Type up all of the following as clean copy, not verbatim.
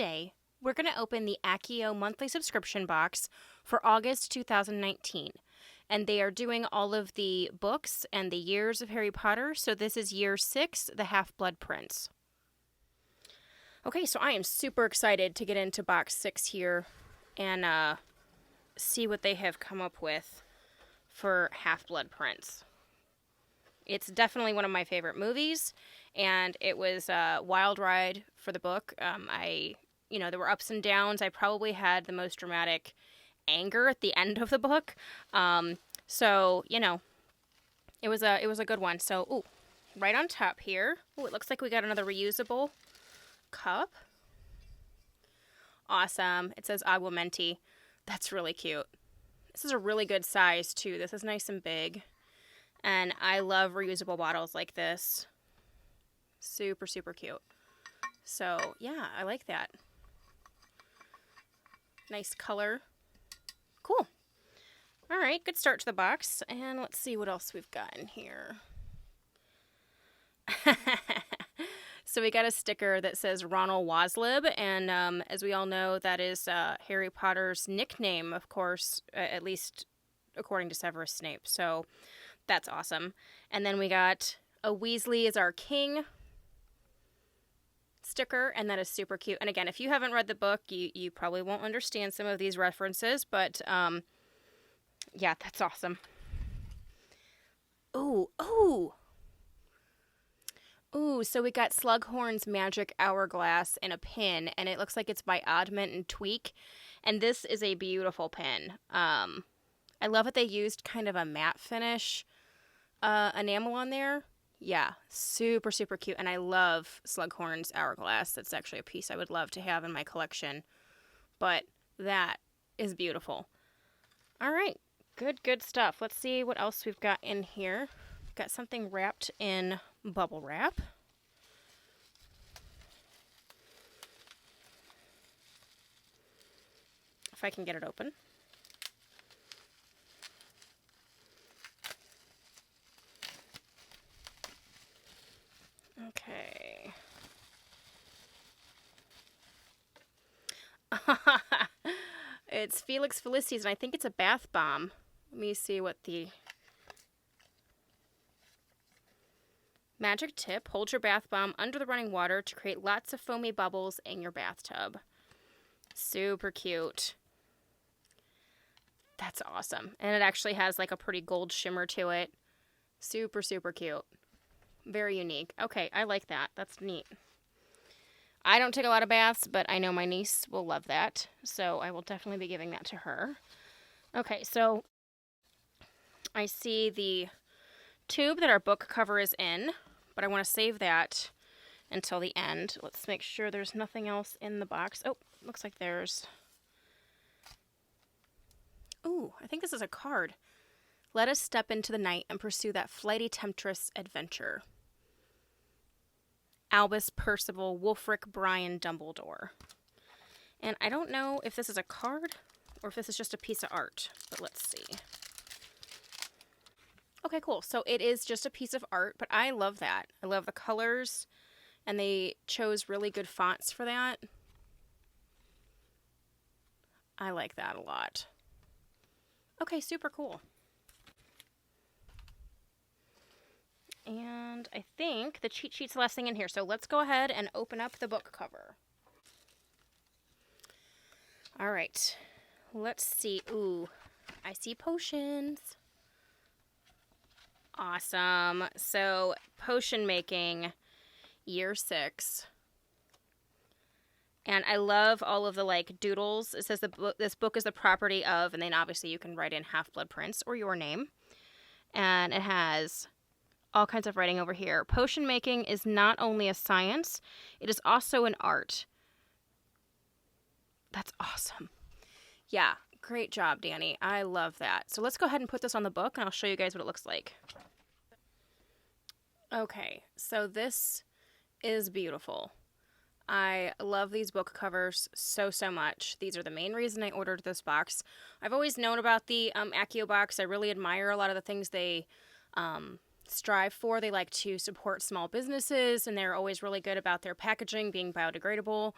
today we're going to open the Accio monthly subscription box for August 2019. And they are doing all of the books and the years of Harry Potter. So this is year 6, The Half-Blood Prince. Okay, so I am super excited to get into box 6 here and see what they have come up with for Half-Blood Prince. It's definitely one of my favorite movies, and it was a wild ride for the book. There were ups and downs. I probably had the most dramatic anger at the end of the book. It was a good one. So, right on top here, it looks like we got another reusable cup. Awesome. It says Aguamenti. That's really cute. This is a really good size, too. This is nice and big. And I love reusable bottles like this. Super, super cute. So, yeah, I like that. Nice color. Cool. All right, good start to the box. And let's see what else we've got in here. So we got a sticker that says Ronald Waslib. And as we all know, that is Harry Potter's nickname, of course, at least according to Severus Snape. So that's awesome. And then we got a Weasley is our king sticker, and that is super cute. And again, if you haven't read the book, you probably won't understand some of these references, but yeah, that's awesome. Ooh, so we got Slughorn's Magic Hourglass in a pin, and it looks like it's by Oddment and Tweak, and this is a beautiful pin. I love that they used kind of a matte finish enamel on there. Yeah, super, super cute. And I love Slughorn's Hourglass. That's actually a piece I would love to have in my collection. But that is beautiful. All right, good stuff. Let's see what else we've got in here. We've got something wrapped in bubble wrap. If I can get it open. Okay. It's Felix Felicis, and I think it's a bath bomb. Let me see what the magic tip. Hold your bath bomb under the running water to create lots of foamy bubbles in your bathtub. Super cute. That's awesome. And it actually has like a pretty gold shimmer to it. Super, super cute. Very unique. Okay, I like that. That's neat. I don't take a lot of baths, but I know my niece will love that. So I will definitely be giving that to her. Okay, so I see the tube that our book cover is in, but I want to save that until the end. Let's make sure there's nothing else in the box. Oh, looks like there's... Ooh, I think this is a card. Let us step into the night and pursue that flighty temptress adventure. Albus, Percival, Wulfric, Brian, Dumbledore. And I don't know if this is a card or if this is just a piece of art, but let's see. Okay, cool. So it is just a piece of art, but I love that. I love the colors, and they chose really good fonts for that. I like that a lot. Okay, super cool. And I think the cheat sheet's the last thing in here. So let's go ahead and open up the book cover. All right. Let's see. Ooh, I see potions. Awesome. So potion making, year 6. And I love all of the like doodles. It says this book is the property of, and then obviously you can write in Half-Blood Prince or your name. And it has all kinds of writing over here. Potion making is not only a science, it is also an art. That's awesome. Yeah, great job, Danny. I love that. So let's go ahead and put this on the book, and I'll show you guys what it looks like. Okay, so this is beautiful. I love these book covers so much. These are the main reason I ordered this box. I've always known about the Accio box. I really admire a lot of the things they strive for. They like to support small businesses, and they're always really good about their packaging being biodegradable.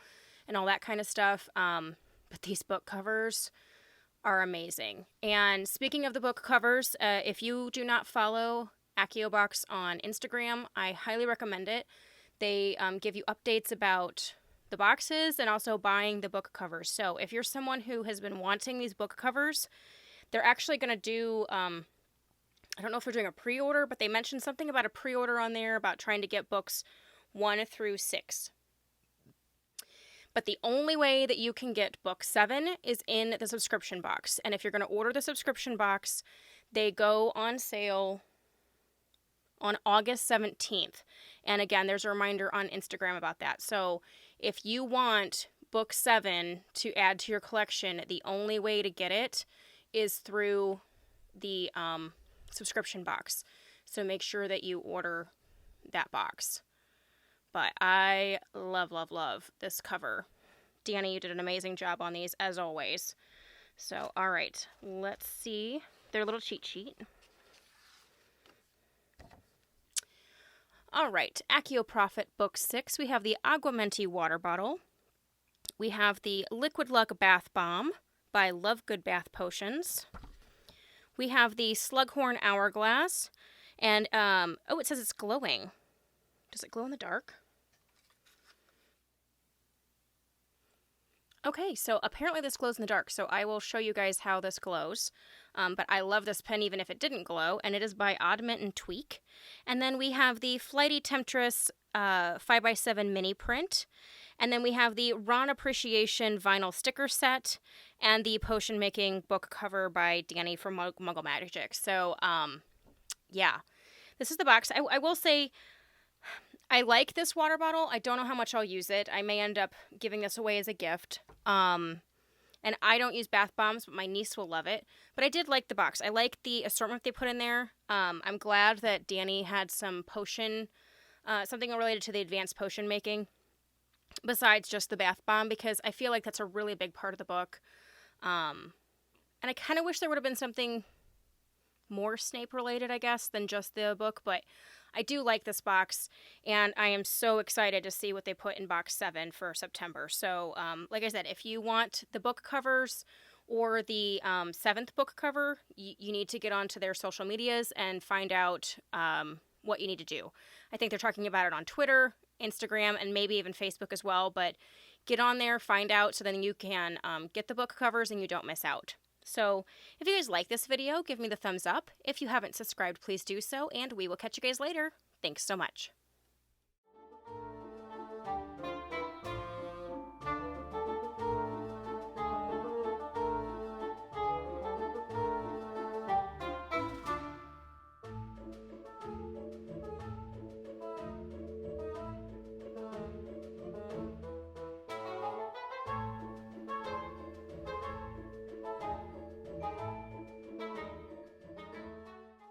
and all that kind of stuff. But these book covers are amazing. And speaking of the book covers, if you do not follow Accio Box on Instagram, I highly recommend it. They give you updates about the boxes and also buying the book covers. So if you're someone who has been wanting these book covers, they're actually going to do, I don't know if they're doing a pre-order, but they mentioned something about a pre-order on there about trying to get books 1 through 6. But the only way that you can get book 7 is in the subscription box. And if you're going to order the subscription box, they go on sale on August 17th. And again, there's a reminder on Instagram about that. So if you want book 7 to add to your collection, the only way to get it is through the subscription box. So make sure that you order that box. But I love, love, love this cover. Danny, you did an amazing job on these, as always. So, all right, let's see their little cheat sheet. All right, Accio Profit Book 6. We have the Aguamenti water bottle. We have the Liquid Luck Bath Bomb by Love Good Bath Potions. We have the Slughorn Hourglass. And, oh, it says it's glowing. Does it glow in the dark? Okay, so apparently this glows in the dark, so I will show you guys how this glows. But I love this pen even if it didn't glow, and it is by Oddment and Tweak. And then we have the Flighty Temptress 5x7 mini print. And then we have the Ron Appreciation vinyl sticker set and the potion making book cover by Danny from Muggle Magic. So, yeah, this is the box. I will say, I like this water bottle. I don't know how much I'll use it. I may end up giving this away as a gift. And I don't use bath bombs, but my niece will love it. But I did like the box. I like the assortment they put in there. I'm glad that Danny had some potion, something related to the advanced potion making, besides just the bath bomb, because I feel like that's a really big part of the book. And I kind of wish there would have been something more Snape related, I guess, than just the book, but I do like this box, and I am so excited to see what they put in box 7 for September. So, like I said, if you want the book covers or the 7th book cover, you need to get onto their social medias and find out what you need to do. I think they're talking about it on Twitter, Instagram, and maybe even Facebook as well, but get on there, find out, so then you can get the book covers and you don't miss out. So, if you guys like this video, give me the thumbs up. If you haven't subscribed, please do so, and we will catch you guys later. Thanks so much.